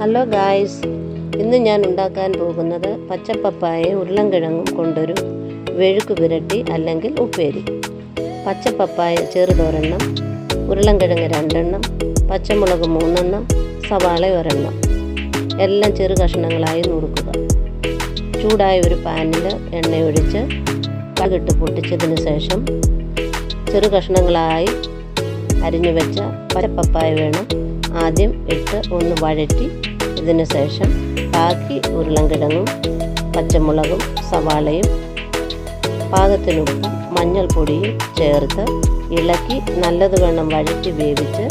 Hello guys, ഇന്ന് ഞാൻ ഉണ്ടാക്കാൻ പോകുന്നത് പച്ചപ്പപ്പായയും ഉരുളൻകിഴങ്ങും കൊണ്ടൊരു വെഴുക്ക് പുരട്ടി അല്ലെങ്കിൽ ഉപ്പേരി. പച്ചപ്പപ്പായ ചെറുതൊരെണ്ണം, ഉരുളൻകിഴങ്ങ് 2 എണ്ണം, പച്ചമുളക് 3 എണ്ണം, സവാള 1 എണ്ണം. എല്ലാം ചെറു കഷ്ണങ്ങളായി നുറുക്കുക. ചൂടായ ഒരു പാനിൽ എണ്ണയൊഴിച്ച് കടുകിട്ട് പൊട്ടിച്ചതിന് ശേഷം ചെറു കഷ്ണങ്ങളായി അരിഞ്ഞു വെച്ച പച്ചപ്പപ്പായ വേണം ആദ്യം ഇട്ട് ഒന്ന് വഴറ്റി ഇതിന് ശേഷം ബാക്കി ഉരുളൻകിഴങ്ങും പച്ചമുളകും സവാളയും പാകത്തിനുപ്പും മഞ്ഞൾപ്പൊടിയും ചേർത്ത് ഇളക്കി നല്ലതുവണ്ണം വഴറ്റി വേവിച്ച്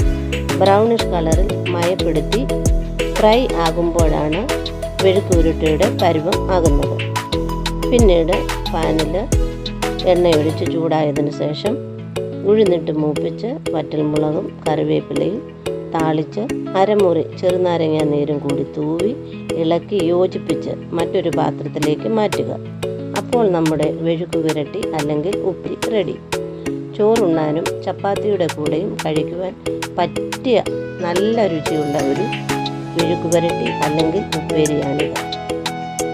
ബ്രൗണിഷ് കളറിൽ മയപ്പെടുത്തി ഫ്രൈ ആകുമ്പോഴാണ് വെഴുക്ക് ഉരുട്ടിയുടെ പരുവം ആകുന്നത്. പിന്നീട് പാനിൽ എണ്ണയൊഴിച്ച് ചൂടായതിനു ശേഷം ഉഴുന്നിട്ട് മൂപ്പിച്ച് വറ്റൽമുളകും കറിവേപ്പിലയും താളിച്ച് അരമുറി ചെറുനാരങ്ങ നീരും കൂടി തൂവി ഇളക്കി യോജിപ്പിച്ച് മറ്റൊരു പാത്രത്തിലേക്ക് മാറ്റുക. അപ്പോൾ നമ്മുടെ വെഴുക്ക് പുരട്ടി അല്ലെങ്കിൽ ഉപ്പേരി റെഡി. ചോറുണ്ണാനും ചപ്പാത്തിയുടെ കൂടെയും കഴിക്കുവാൻ പറ്റിയ നല്ല രുചിയുള്ള ഒരു വെഴുക്ക് പുരട്ടി അല്ലെങ്കിൽ ഉപ്പേരിയാണിത്.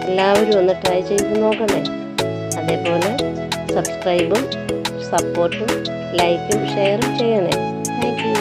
എല്ലാവരും ഒന്ന് ട്രൈ ചെയ്ത് നോക്കണേ. അതേപോലെ സബ്സ്ക്രൈബും സപ്പോർട്ടും ലൈക്കും ഷെയറും ചെയ്യണേ. Thank you.